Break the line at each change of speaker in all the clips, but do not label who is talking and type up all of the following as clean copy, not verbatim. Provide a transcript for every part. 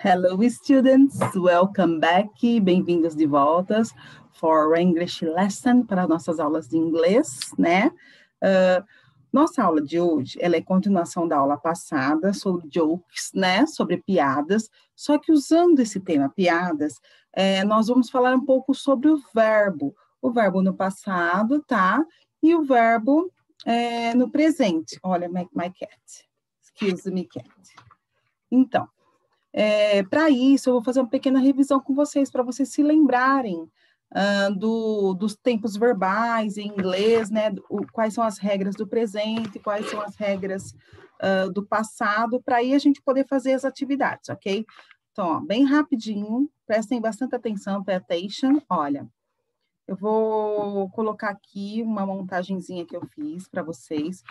Hello, students. Welcome back. Bem-vindos de volta for English lesson, para nossas aulas de inglês, né? Nossa aula de hoje, ela é continuação da aula passada sobre jokes, né? Sobre piadas. Só que usando esse tema piadas, nós vamos falar um pouco sobre o verbo no passado, tá? E o verbo no presente. Olha, my cat. Excuse me, cat. Então, para isso, eu vou fazer uma pequena revisão com vocês, para vocês se lembrarem dos tempos verbais em inglês, né? Quais são as regras do presente, quais são as regras do passado, para aí a gente poder fazer as atividades, ok? Então, ó, bem rapidinho, prestem bastante atenção, pay attention. Olha, eu vou colocar aqui uma montagenzinha que eu fiz para vocês,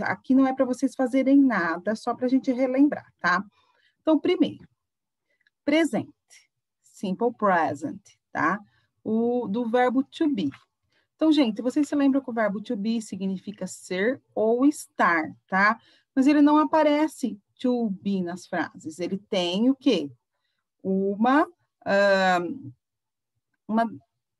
aqui não é para vocês fazerem nada, só para a gente relembrar, tá? Então, primeiro, presente, simple present, tá? Do verbo to be. Então, gente, vocês se lembram que o verbo to be significa ser ou estar, tá? Mas ele não aparece to be nas frases, ele tem o quê? Uma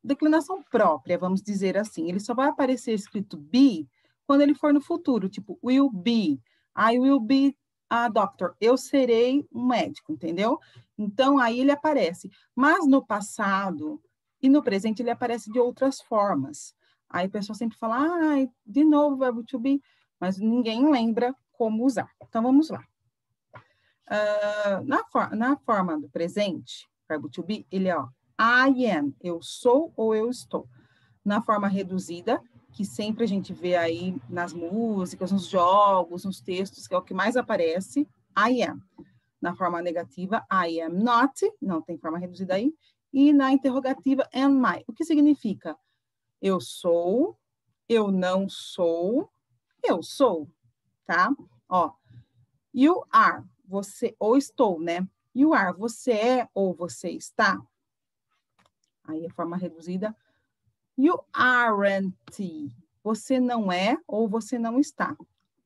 declinação própria, vamos dizer assim. Ele só vai aparecer escrito be quando ele for no futuro, tipo, will be, I will be a doctor, eu serei um médico, entendeu? Então, aí ele aparece. Mas no passado e no presente ele aparece de outras formas. Aí o pessoal sempre fala, de novo o verbo to be, mas ninguém lembra como usar. Então, vamos lá. Na forma do presente, verbo to be, ele é, ó, I am, eu sou ou eu estou. Na forma reduzida, que sempre a gente vê aí nas músicas, nos jogos, nos textos, que é o que mais aparece, I am. Na forma negativa, I am not, não tem forma reduzida aí. E na interrogativa, am I. O que significa? Eu sou, eu não sou, eu sou, tá? Ó, you are, você, ou estou, né? You are, você é ou você está. Aí a forma reduzida, you aren't, você não é ou você não está.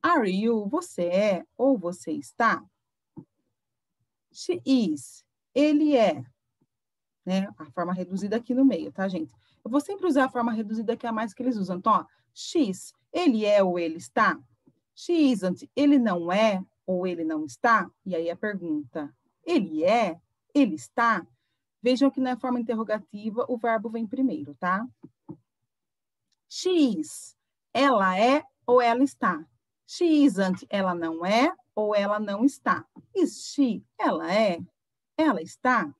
Are you, você é ou você está. She is, ele é, né? A forma reduzida aqui no meio, tá, gente? Eu vou sempre usar a forma reduzida que é a mais que eles usam. Então, ó, she's, ele é ou ele está. She isn't, ele não é ou ele não está. E aí a pergunta, ele é, ele está? Vejam que na forma interrogativa o verbo vem primeiro, tá? She is, ela é ou ela está. She isn't, ela não é ou ela não está. Is she, ela é, ela está,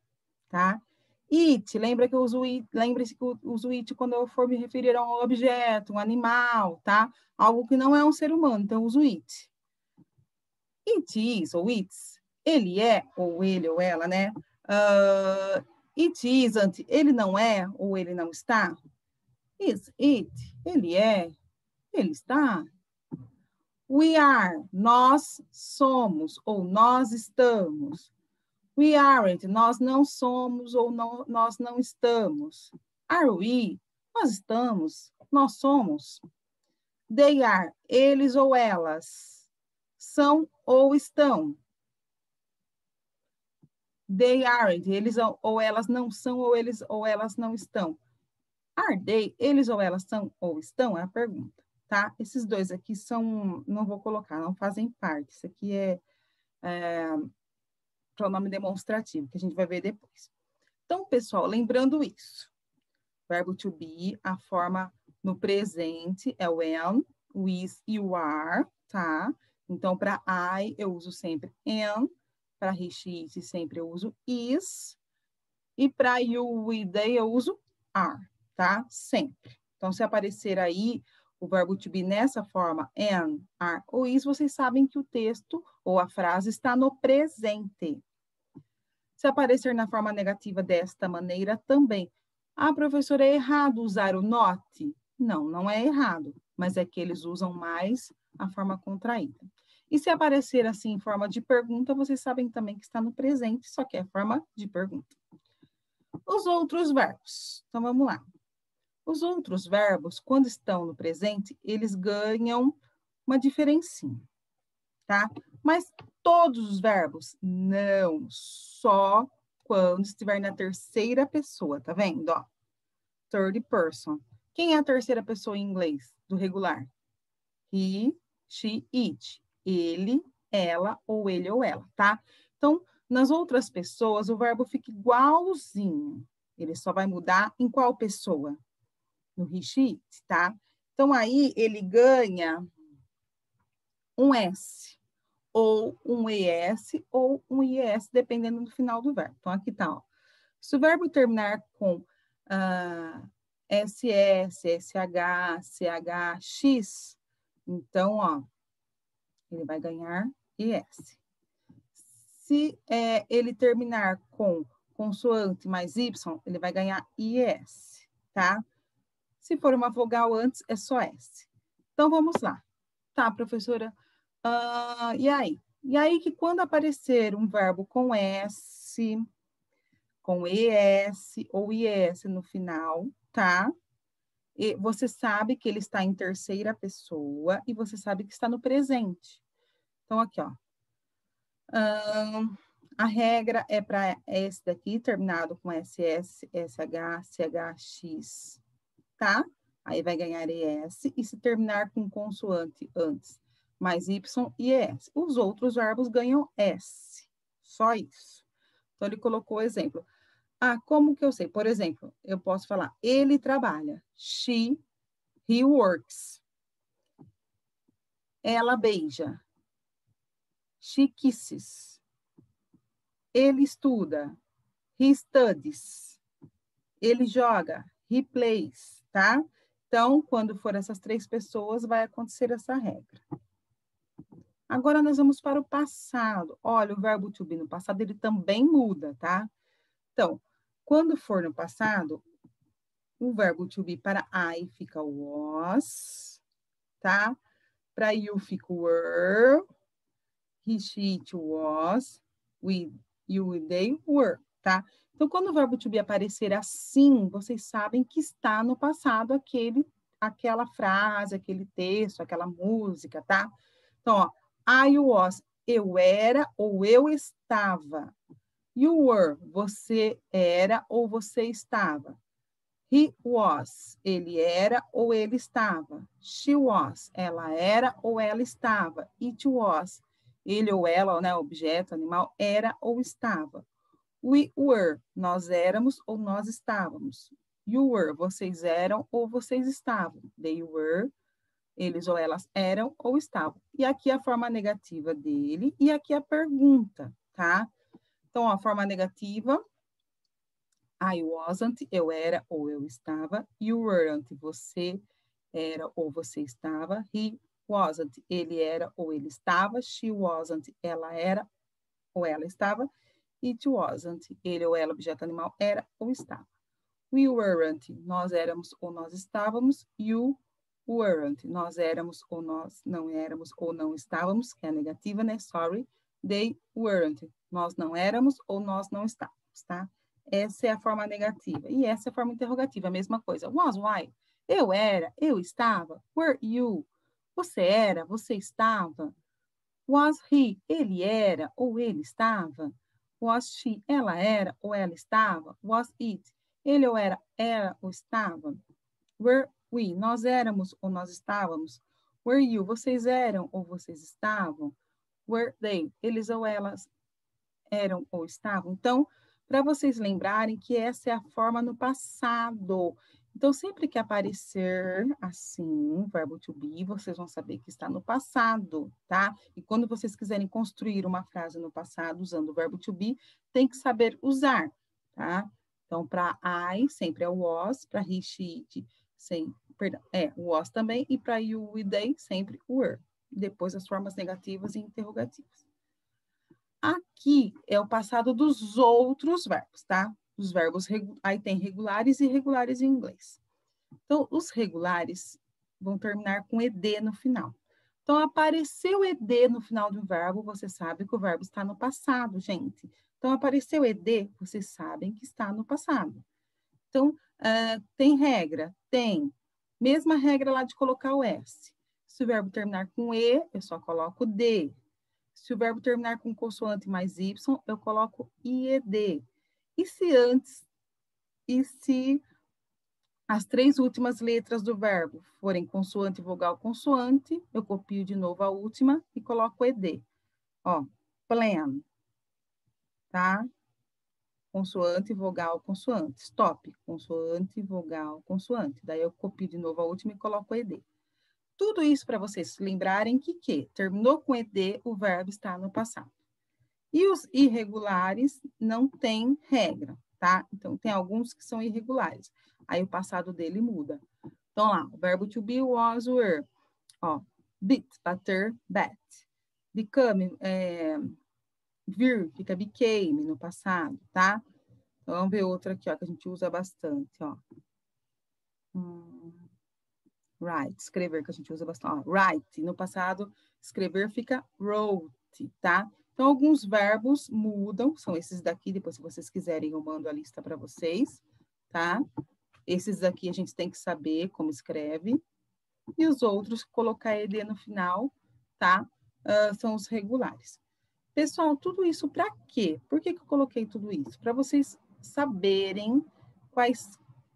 tá? It, lembra que eu uso it, lembre-se que eu uso it quando eu for me referir a um objeto, um animal, tá? Algo que não é um ser humano, então eu uso it. It is ou it's, ele é ou ele ou ela, né? It isn't, ele não é ou ele não está. Is it, ele é, ele está. We are, nós somos ou nós estamos. We aren't, nós não somos ou não, nós não estamos. Are we, nós estamos, nós somos. They are, eles ou elas. São ou estão. They aren't, eles ou elas não são ou eles ou elas não estão. Are they, eles ou elas são ou estão? É a pergunta, tá? Esses dois aqui são, não vou colocar, não fazem parte. Isso aqui é pronome demonstrativo, que a gente vai ver depois. Então, pessoal, lembrando isso. Verbo to be, a forma no presente é o am, o is e o are, tá? Então, para I, eu uso sempre am. Para he, she, it, sempre eu uso is. E para you, we, they, eu uso are, tá? Sempre. Então, se aparecer aí o verbo to be nessa forma, am, are ou is, vocês sabem que o texto ou a frase está no presente. Se aparecer na forma negativa desta maneira, também. Professora, é errado usar o not? Não, não é errado, mas é que eles usam mais a forma contraída. E se aparecer assim em forma de pergunta, vocês sabem também que está no presente, só que é forma de pergunta. Os outros verbos. Então, vamos lá. Os outros verbos, quando estão no presente, eles ganham uma diferencinha, tá? Mas todos os verbos? Não, só quando estiver na terceira pessoa, tá vendo? Ó, third person. Quem é a terceira pessoa em inglês do regular? He, she, it. Ele, ela, ou ele ou ela, tá? Então, nas outras pessoas, o verbo fica igualzinho. Ele só vai mudar em qual pessoa? No he, she, it, tá? Então, aí, ele ganha um S, ou um ES, ou um IES, dependendo do final do verbo. Então, aqui tá, ó. Se o verbo terminar com SS, SH, CH, X, então, ó, ele vai ganhar IS. Se ele terminar com consoante mais Y, ele vai ganhar IS, tá? Se for uma vogal antes, é só S. Então, vamos lá. Tá, professora? E aí? E aí que quando aparecer um verbo com S, com ES ou IS no final, tá? E você sabe que ele está em terceira pessoa e você sabe que está no presente. Então, aqui, ó. A regra é para esse daqui, terminado com SS, SH, CH, X, tá? Aí vai ganhar ES, e se terminar com consoante antes, mais Y e ES. Os outros verbos ganham S, só isso. Então, ele colocou o exemplo. Como que eu sei? Por exemplo, eu posso falar, ele trabalha. He works. Ela beija. She kisses. Ele estuda. He studies. Ele joga. He plays, tá? Então, quando for essas três pessoas, vai acontecer essa regra. Agora, nós vamos para o passado. Olha, o verbo to be no passado, ele também muda, tá? Então, quando for no passado, o verbo to be para I fica was, tá? Para you fica were. He, she, it was. We, you, they were, tá? Então, quando o verbo to be aparecer assim, vocês sabem que está no passado aquela frase, aquele texto, aquela música, tá? Então, ó, I was, eu era ou eu estava. You were, você era ou você estava. He was, ele era ou ele estava. She was, ela era ou ela estava. It was, ele ou ela, né, objeto, animal, era ou estava. We were, nós éramos ou nós estávamos. You were, vocês eram ou vocês estavam. They were, eles ou elas eram ou estavam. E aqui a forma negativa dele e aqui a pergunta, tá? Então, a forma negativa, I wasn't, eu era ou eu estava. You weren't, você era ou você estava. He wasn't, ele era ou ele estava. She wasn't, ela era ou ela estava. It wasn't, ele ou ela, objeto animal, era ou estava. We weren't, nós éramos ou nós estávamos. You weren't, nós éramos ou nós não éramos ou não estávamos, que é a negativa, né? Sorry. They weren't, nós não éramos ou nós não estávamos, tá? Essa é a forma negativa. E essa é a forma interrogativa, a mesma coisa. Was I? Eu era, eu estava. Were you? Você era, você estava. Was he? Ele era ou ele estava. Was she? Ela era ou ela estava. Was it? Ele ou era ou estava. Were we? Nós éramos ou nós estávamos. Were you? Vocês eram ou vocês estavam. Were they? Eles ou elas eram ou estavam. Então, para vocês lembrarem que essa é a forma no passado. Então, sempre que aparecer assim, um verbo to be, vocês vão saber que está no passado, tá? E quando vocês quiserem construir uma frase no passado usando o verbo to be, tem que saber usar, tá? Então, para I, sempre é o was, para he, she, it, o was também, e para you e they, sempre o were. Depois as formas negativas e interrogativas. Aqui é o passado dos outros verbos, tá? Os verbos, aí tem regulares e irregulares em inglês. Então, os regulares vão terminar com ed no final. Então, apareceu ed no final do verbo, você sabe que o verbo está no passado, gente. Então, apareceu ed, vocês sabem que está no passado. Então, tem regra? Tem. Mesma regra lá de colocar o S. Se o verbo terminar com E, eu só coloco D. Se o verbo terminar com consoante mais Y, eu coloco IED. E se as 3 últimas letras do verbo forem consoante, vogal, consoante, eu copio de novo a última e coloco ED. Ó, plan, tá? Consoante, vogal, consoante. Stop, consoante, vogal, consoante. Daí eu copio de novo a última e coloco ED. Tudo isso para vocês se lembrarem que terminou com ED, o verbo está no passado. E os irregulares não tem regra, tá? Então, tem alguns que são irregulares. Aí o passado dele muda. Então, lá, o verbo to be, was, were. Ó, beat, bater, bet. Become, vir, fica became no passado, tá? Então, vamos ver outra aqui, ó, que a gente usa bastante, ó. Write, escrever, que a gente usa bastante. Ó, write, no passado, escrever fica wrote, tá? Então, alguns verbos mudam, são esses daqui, depois se vocês quiserem eu mando a lista para vocês, tá? Esses daqui a gente tem que saber como escreve. E os outros, colocar ED no final, tá? São os regulares. Pessoal, tudo isso para quê? Por que eu coloquei tudo isso? Para vocês saberem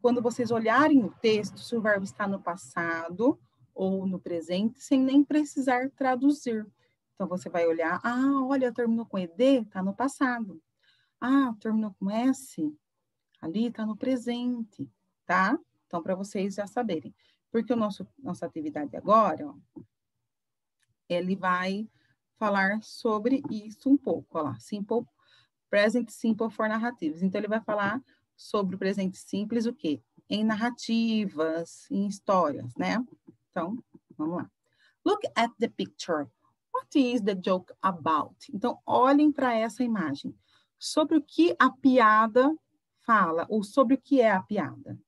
quando vocês olharem o texto, se o verbo está no passado ou no presente, sem nem precisar traduzir. Então, você vai olhar, olha, terminou com ED, está no passado. Terminou com S, ali está no presente, tá? Então, para vocês já saberem. Porque nossa atividade agora, ó, ele vai falar sobre isso um pouco, ó lá, present simple for narrativas. Então, ele vai falar sobre o presente simples, o quê? Em narrativas, em histórias, né? Então, vamos lá. Look at the picture. What is the joke about? Então, olhem para essa imagem. Sobre o que a piada fala, ou sobre o que é a piada.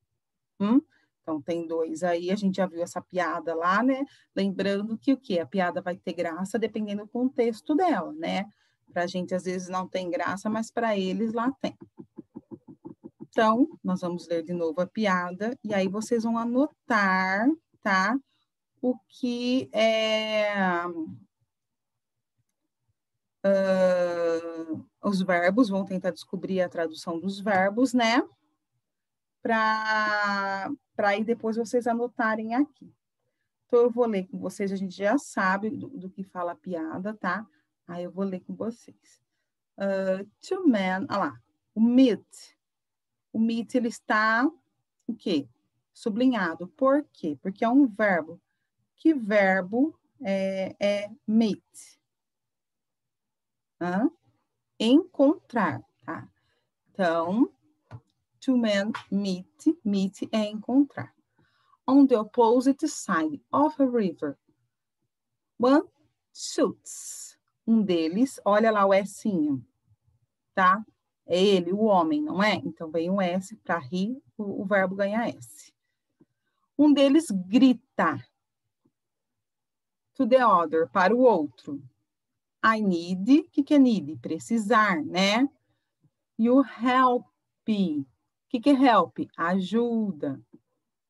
Então, tem 2 aí, a gente já viu essa piada lá, né? Lembrando que o quê? A piada vai ter graça dependendo do contexto dela, né? Para a gente, às vezes, não tem graça, mas para eles lá tem. Então, nós vamos ler de novo a piada, e aí vocês vão anotar, tá? O que os verbos, vão tentar descobrir a tradução dos verbos, né? Para aí depois vocês anotarem aqui. Então, eu vou ler com vocês, a gente já sabe do que fala a piada, tá? Aí eu vou ler com vocês. Two men, olha lá, o meet. O meet, ele está, o quê? Sublinhado. Por quê? Porque é um verbo. Que verbo é meet? Encontrar, tá? Então, two men meet. Meet é encontrar. On the opposite side of a river. One shoots. Um deles, olha lá o Sinho, tá? É ele, o homem, não é? Então, vem um S para rir, o verbo ganha S. Um deles grita. To the other, para o outro. I need, o que é need? Precisar, né? You help. O que é help? Ajuda.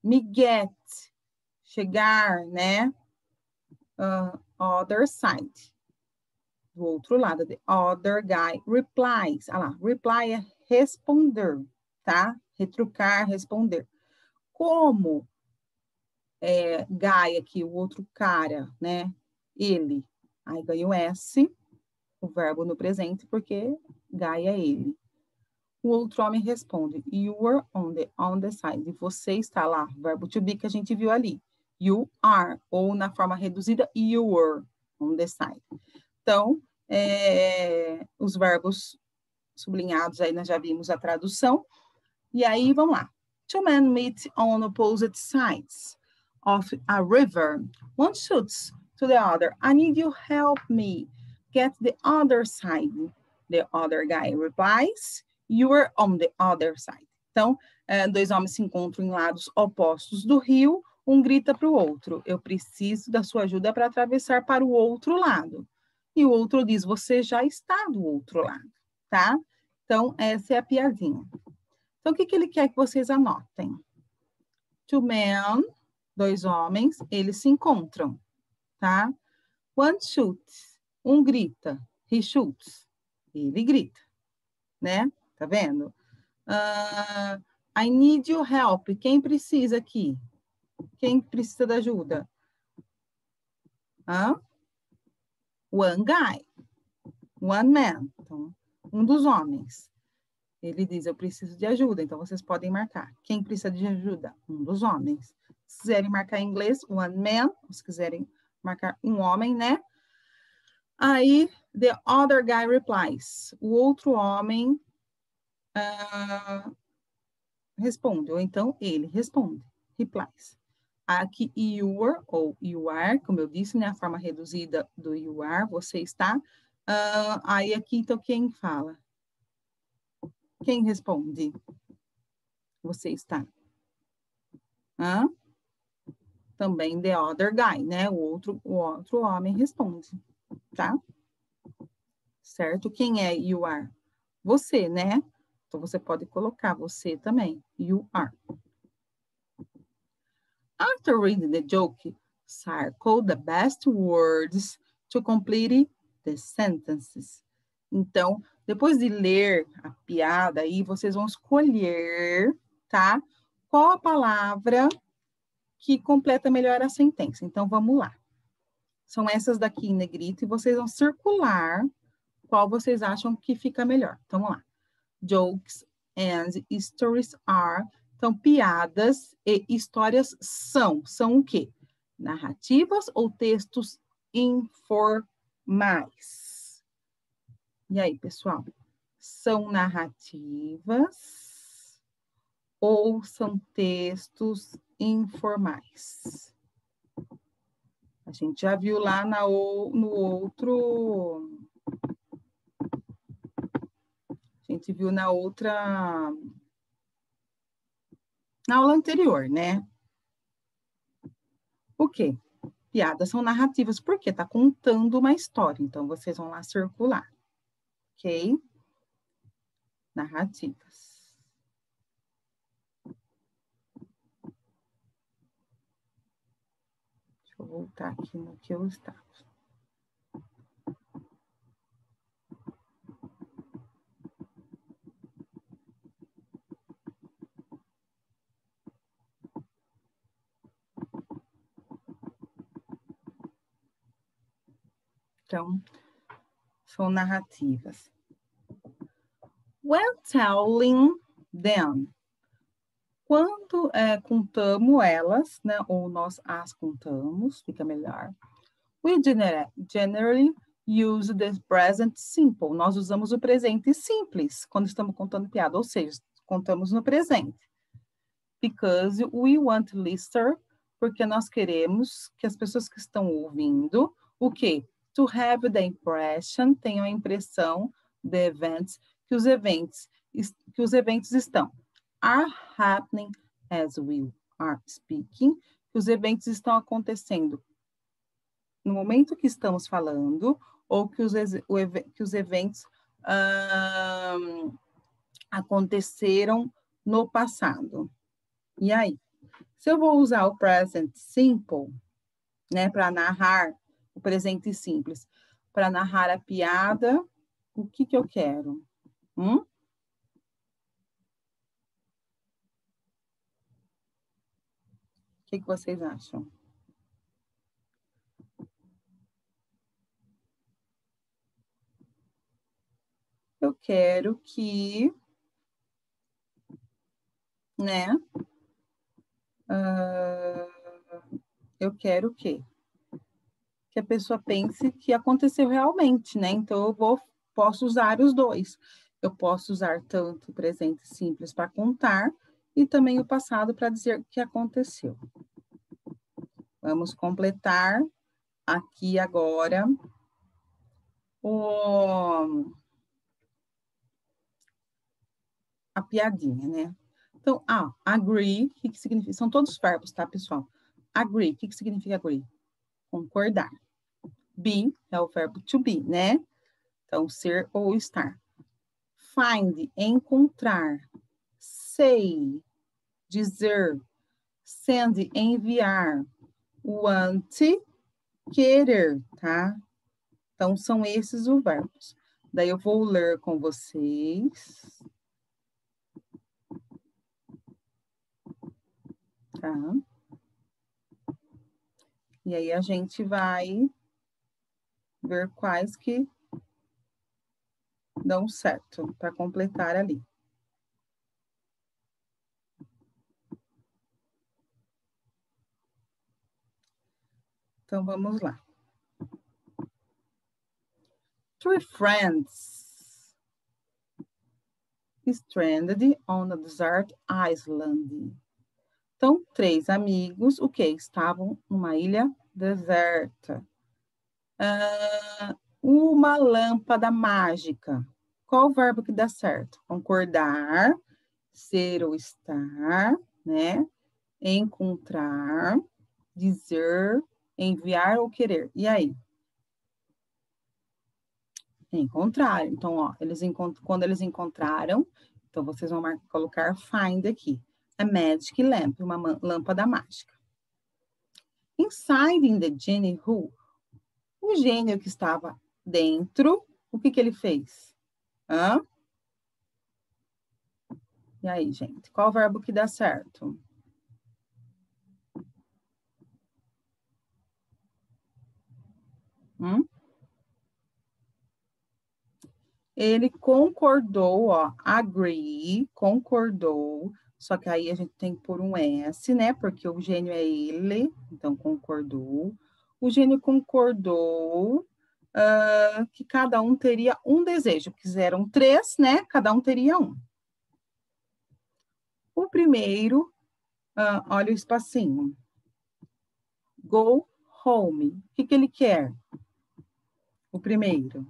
Me get, chegar, né? Other side. Do outro lado, the other guy replies. Lá, reply é responder, tá? Retrucar, responder. Como guy aqui, o outro cara, né? Ele. Aí ganha o S, o verbo no presente, porque guy é ele. O outro homem responde, you were on the side. E você está lá, verbo to be que a gente viu ali. You are, ou na forma reduzida, you were on the side. Então, os verbos sublinhados, aí nós já vimos a tradução. E aí, vamos lá. Two men meet on opposite sides of a river. One shoots to the other. I need you help me get the other side. The other guy replies, you are on the other side. Então, 2 homens se encontram em lados opostos do rio. Um grita para o outro, eu preciso da sua ajuda para atravessar para o outro lado. E o outro diz, você já está do outro lado, tá? Então, essa é a piadinha. Então, o que ele quer que vocês anotem? Two men, 2 homens, eles se encontram, tá? One shoots, Um grita, he shoots. Ele grita, né? Tá vendo? I need your help. Quem precisa aqui? Quem precisa de ajuda? One guy. One man. Então, um dos homens. Ele diz, eu preciso de ajuda. Então, vocês podem marcar. Quem precisa de ajuda? Um dos homens. Se quiserem marcar em inglês, one man. Se quiserem marcar um homem, né? Aí, the other guy replies. O outro homem responde. Ou então, ele responde. Replies. Aqui, your ou you are, como eu disse, né? A forma reduzida do you are, você está. Aí, aqui, então, quem fala? Quem responde? Você está. Também the other guy, né? O outro homem responde, tá? Certo? Quem é you are? Você, né? Então, você pode colocar você também. You are. After reading the joke, circle the best words to complete the sentences. Então, depois de ler a piada aí, vocês vão escolher, tá? Qual a palavra que completa melhor a sentença. Então, vamos lá. São essas daqui em negrito e vocês vão circular qual vocês acham que fica melhor. Então, vamos lá. Jokes and stories are. Então, piadas e histórias são. São o quê? Narrativas ou textos informais? E aí, pessoal? São narrativas ou são textos informais? A gente já viu lá no outro... A gente viu na outra... Na aula anterior, né? O quê? Piadas são narrativas, porque tá contando uma história. Então, vocês vão lá circular. Ok? Narrativas. Deixa eu voltar aqui no que eu estava. Então, são narrativas. When telling them. Quando contamos elas, né, ou nós as contamos, fica melhor. We generally use the present simple. Nós usamos o presente simples quando estamos contando piada, ou seja, contamos no presente. Because we want listener, porque nós queremos que as pessoas que estão ouvindo, o quê? To have the impression, tenham a impressão, the events, que os eventos estão. Are happening as we are speaking, que os eventos estão acontecendo no momento que estamos falando, ou que os eventos aconteceram no passado. E aí? Se eu vou usar o present simple, né, para narrar o presente simples, para narrar a piada, o que eu quero? O que vocês acham? Eu quero que, né? Eu quero que a pessoa pense que aconteceu realmente, né? Então, eu posso usar os dois. Eu posso usar tanto o presente simples para contar e também o passado para dizer que aconteceu. Vamos completar aqui agora a piadinha, né? Então, agree, o que significa? São todos verbos, tá, pessoal? Agree, o que significa agree? Concordar. Be é o verbo to be, né? Então, ser ou estar. Find, encontrar. Say, dizer. Send, enviar. Want, querer, tá? Então, são esses os verbos. Daí eu vou ler com vocês. Tá? E aí a gente vai ver quais que dão certo para completar ali. Então, vamos lá. Three friends stranded on a desert island. Então, 3 amigos, o quê? Estavam numa ilha deserta. Uma lâmpada mágica. Qual o verbo que dá certo? Concordar, ser ou estar, né? Encontrar, dizer, enviar ou querer. E aí? Encontrar. Então, ó, quando eles encontraram, então vocês vão colocar find aqui. A magic lamp, uma lâmpada mágica. Inside in the genie who? O gênio que estava dentro, o que ele fez? Hã? E aí, gente? Qual o verbo que dá certo? Ele concordou, ó, agree, concordou, só que aí a gente tem que pôr um S, né? Porque o gênio é ele, então concordou. O gênio concordou que cada um teria um desejo. Quiseram 3, né? Cada um teria um. O primeiro, olha o espacinho. Go home. O que ele quer? O primeiro.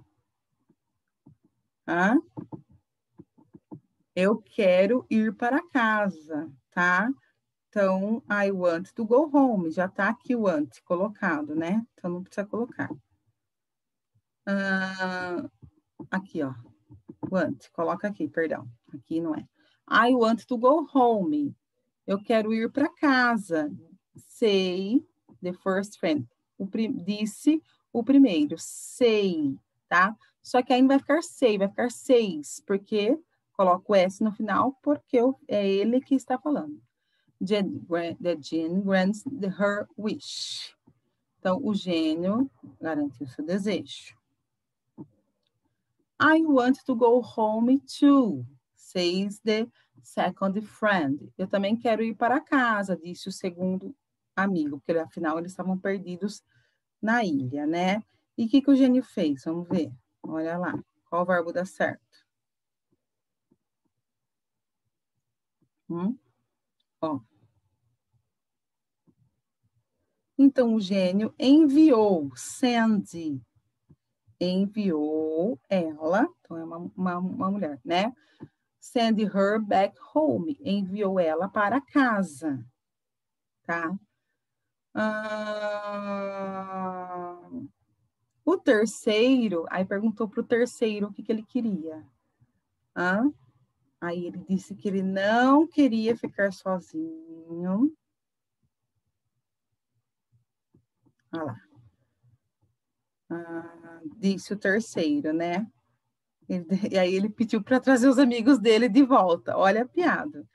Eu quero ir para casa, tá? Então, I want to go home. Já tá aqui o want colocado, né? Então, não precisa colocar. Aqui, ó. Want. Coloca aqui, perdão. Aqui não é. I want to go home. Eu quero ir para casa. Say the first friend. Disse o primeiro. Say, tá? Só que aí não vai ficar say, vai ficar seis. Porque coloco o S no final, porque é ele que está falando. The genie grants her wish. Então, o gênio garantiu seu desejo. I want to go home too, says the second friend. Eu também quero ir para casa, disse o segundo amigo, porque afinal eles estavam perdidos na ilha, né? E o que o gênio fez? Vamos ver. Olha lá. Qual verbo dá certo? Ó. Então, o gênio enviou, send, enviou ela, então é uma mulher, né? Send her back home, enviou ela para casa, tá? O terceiro, aí perguntou para o terceiro o que ele queria. Aí ele disse que ele não queria ficar sozinho. Olha lá. Disse o terceiro, né? E aí ele pediu para trazer os amigos dele de volta. Olha a piada.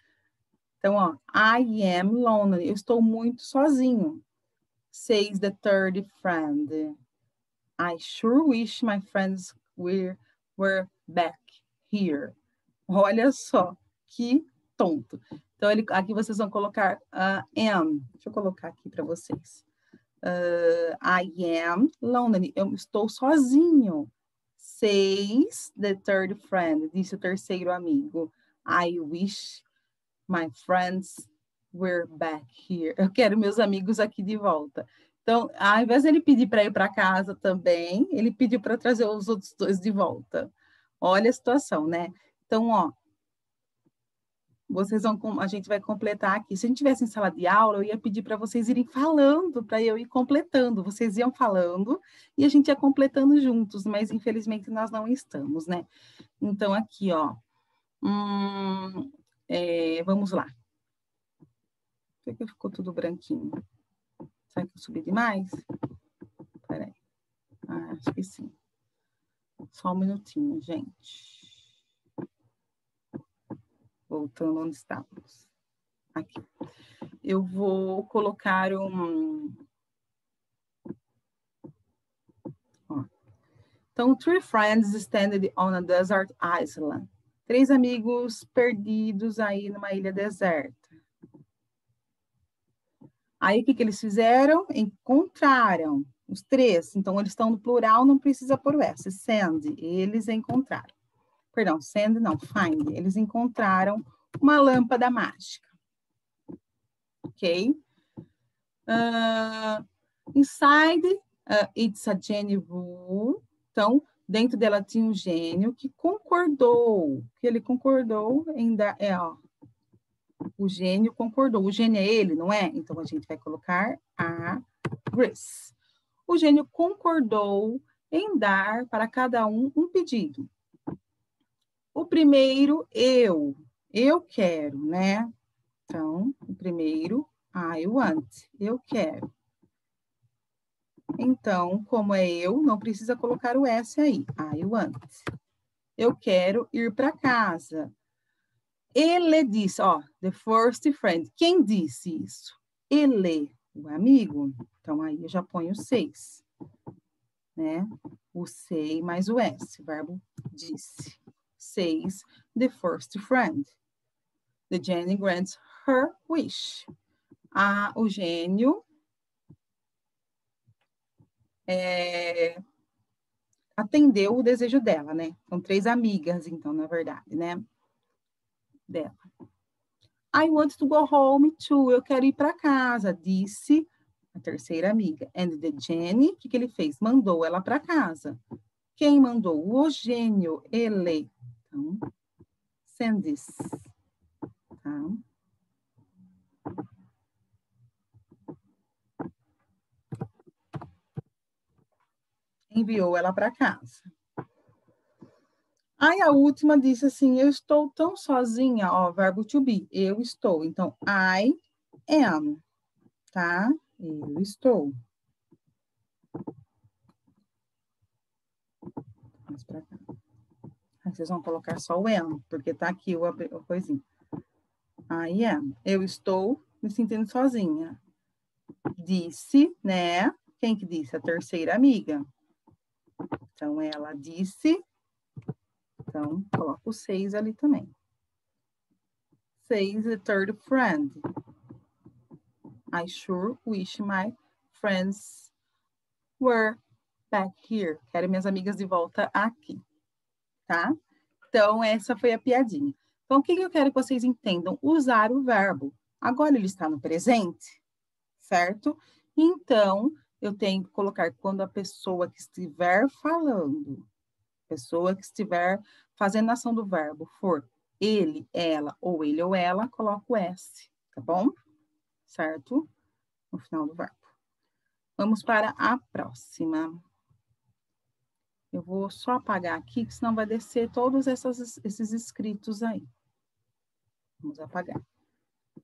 Então, ó, I am lonely. Eu estou muito sozinho. Says the third friend. I sure wish my friends were back here. Olha só, que tonto. Então, aqui vocês vão colocar am. Deixa eu colocar aqui para vocês. I am lonely. Eu estou sozinho. Says the third friend. Disse o terceiro amigo. I wish my friends were back here. Eu quero meus amigos aqui de volta. Então, ao invés de ele pedir para ir para casa também, ele pediu para trazer os outros dois de volta. Olha a situação, né? Então, ó, a gente vai completar aqui. Se a gente tivesse em sala de aula, eu ia pedir para vocês irem falando, para eu ir completando. Vocês iam falando e a gente ia completando juntos, mas infelizmente nós não estamos, né? Então, aqui, ó. Vamos lá. Por que ficou tudo branquinho? Será que eu subi demais? Peraí. Acho que sim. Só um minutinho, gente. Voltando onde estávamos. Aqui. Eu vou colocar um... Ó. Então, 3 friends stranded on a desert island. 3 amigos perdidos aí numa ilha deserta. Aí, o que eles fizeram? Encontraram os 3. Então, eles estão no plural, não precisa pôr o S. Send, eles encontraram. Perdão, send não, find. Eles encontraram uma lâmpada mágica. Ok? Inside, it's a genie rule. Então, dentro dela tinha um gênio que concordou. Que ele concordou em dar... o gênio concordou. O gênio é ele, não é? Então, a gente vai colocar agrees. O gênio concordou em dar para cada um pedido. O primeiro, eu quero, né? Então, o primeiro, I want, eu quero. Então, como é eu, não precisa colocar o S aí, I want. Eu quero ir para casa. Ele disse, ó, the first friend. Quem disse isso? Ele, o amigo. Então, aí eu já ponho 6, né? O sei mais o S, verbo disse. 6, the first friend. The genie grants her wish. O gênio atendeu o desejo dela, né? São 3 amigas, então, na verdade, né? Dela. I want to go home too. Eu quero ir para casa, disse a terceira amiga. And the genie, o que ele fez? Mandou ela para casa. Quem mandou? O gênio, ele. Então, send this. Tá? Enviou ela para casa. Aí a última disse assim, eu estou tão sozinha, ó, verbo to be, eu estou. Então, I am, tá? Eu estou. Mais pra cá. Aí vocês vão colocar só o am, porque tá aqui o coisinho. I am. Eu estou me sentindo sozinha. Disse, né? Quem que disse? A terceira amiga. Então, ela disse. Então, coloca o 6 ali também. 6, the third friend. I sure wish my friends were back here. Quero minhas amigas de volta aqui. Tá? Então, essa foi a piadinha. Então, o que eu quero que vocês entendam? Usar o verbo. Agora ele está no presente, certo? Então, eu tenho que colocar quando a pessoa que estiver falando, pessoa que estiver fazendo a ação do verbo for ele, ela, ou ele ou ela, coloco o S, tá bom? Certo? No final do verbo. Vamos para a próxima. Eu vou só apagar aqui, que senão vai descer todos esses escritos aí. Vamos apagar.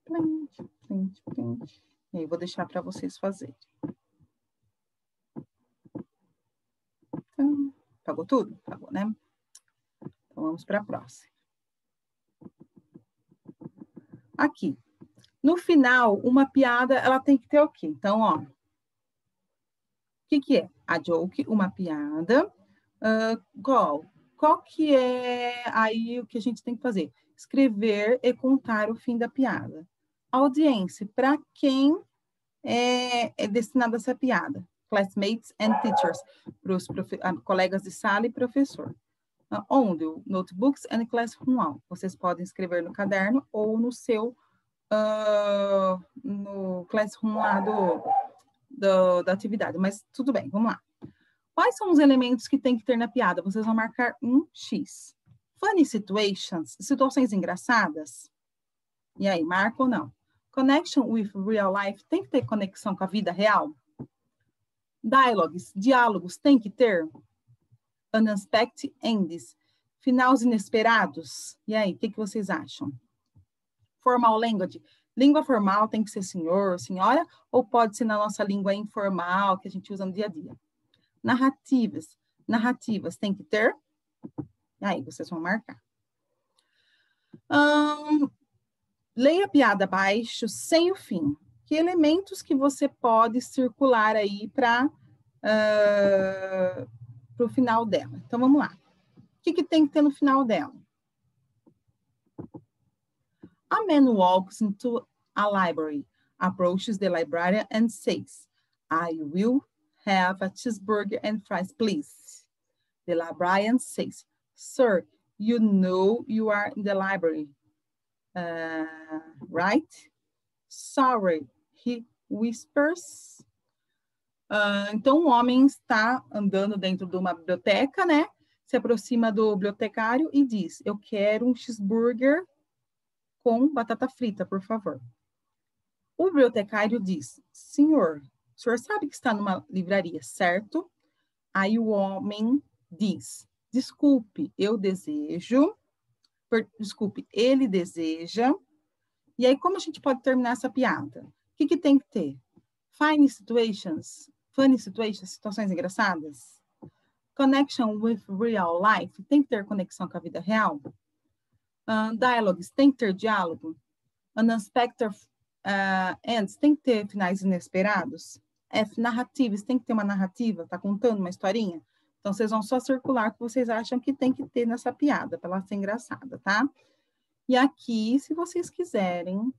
Print, print, print. E aí, vou deixar para vocês fazerem. Então, apagou tudo? Apagou, né? Então, vamos para a próxima. Aqui. No final, uma piada, ela tem que ter o quê? Então, ó. O que é? A joke, uma piada. Qual que é aí o que a gente tem que fazer? Escrever e contar o fim da piada. Audiência, para quem é destinada essa piada? Classmates and teachers, para os colegas de sala e professor. Onde? Notebooks and classroom. Vocês podem escrever no caderno ou no seu no classroom lá da atividade. Mas tudo bem, vamos lá. Quais são os elementos que tem que ter na piada? Vocês vão marcar um X. Funny situations, situações engraçadas. E aí, marca ou não? Connection with real life, tem que ter conexão com a vida real? Dialogues, diálogos, tem que ter? Unexpected endings, finais inesperados. E aí, o que vocês acham? Formal language, língua formal tem que ser senhor, senhora, ou pode ser na nossa língua informal, que a gente usa no dia a dia? Narrativas, Narrativas, tem que ter? Aí, vocês vão marcar. Leia a piada abaixo, sem o fim. Que elementos que você pode circular aí para o final dela? Então, vamos lá. O que tem que ter no final dela? A man walks into a library, approaches the librarian and says, I will have a cheeseburger and fries, please. The librarian says, sir, you know you are in the library, right? Sorry, he whispers. Então, o homem está andando dentro de uma biblioteca, né? Se aproxima do bibliotecário e diz, eu quero um cheeseburger com batata frita, por favor. O bibliotecário diz, senhor, o senhor sabe que está numa livraria, certo? Aí o homem diz, desculpe, ele deseja. E aí, como a gente pode terminar essa piada? O que tem que ter? Funny situations, situações engraçadas. Connection with real life, tem que ter conexão com a vida real. Dialogues, tem que ter diálogo. Unexpected ends, tem que ter finais inesperados. Narrativas, tem que ter uma narrativa, tá contando uma historinha. Então, vocês vão só circular o que vocês acham que tem que ter nessa piada, para ela ser engraçada, tá? E aqui, se vocês quiserem,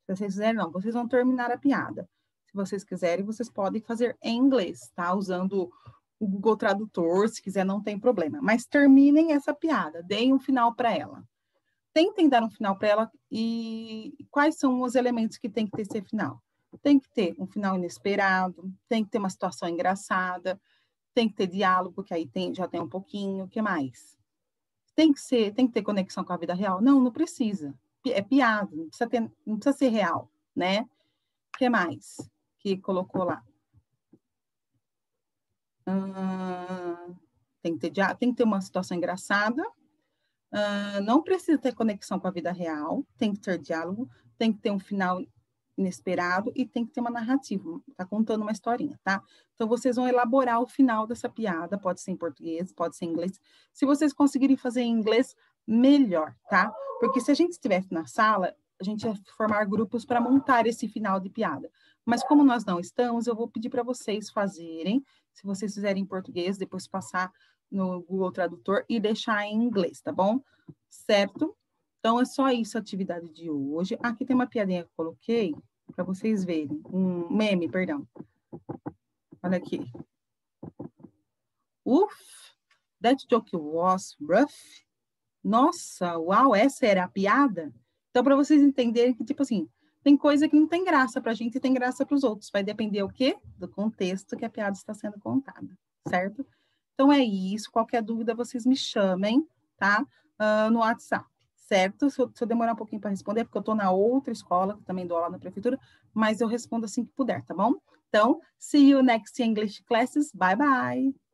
vocês vão terminar a piada. Se vocês quiserem, vocês podem fazer em inglês, tá? Usando o Google Tradutor, se quiser, não tem problema. Mas terminem essa piada, deem um final para ela. Tentem dar um final para ela e quais são os elementos que tem que ter esse final? Tem que ter um final inesperado, tem que ter uma situação engraçada, tem que ter diálogo, que aí já tem um pouquinho, o que mais? Tem que ter conexão com a vida real? Não precisa. É piada, não precisa ser real, né? O que mais que colocou lá? Tem que ter uma situação engraçada. Não precisa ter conexão com a vida real, tem que ter diálogo, tem que ter um final inesperado e tem que ter uma narrativa, tá contando uma historinha, tá? Então, vocês vão elaborar o final dessa piada, pode ser em português, pode ser em inglês. Se vocês conseguirem fazer em inglês, melhor, tá? Porque se a gente estivesse na sala, a gente ia formar grupos para montar esse final de piada. Mas como nós não estamos, eu vou pedir para vocês fazerem, se vocês fizerem em português, depois passar no Google Tradutor e deixar em inglês, tá bom? Certo? Então, é só isso a atividade de hoje. Aqui tem uma piadinha que eu coloquei para vocês verem. Um meme, perdão. Olha aqui. That joke was rough. Nossa, uau, essa era a piada? Então, para vocês entenderem que, tipo assim, tem coisa que não tem graça para a gente e tem graça para os outros. Vai depender o quê? Do contexto que a piada está sendo contada, certo? Então, é isso. Qualquer dúvida, vocês me chamem, tá? No WhatsApp, certo? Se eu demorar um pouquinho para responder, é porque eu estou na outra escola, que também dou aula na prefeitura, mas eu respondo assim que puder, tá bom? Então, see you next English classes. Bye, bye!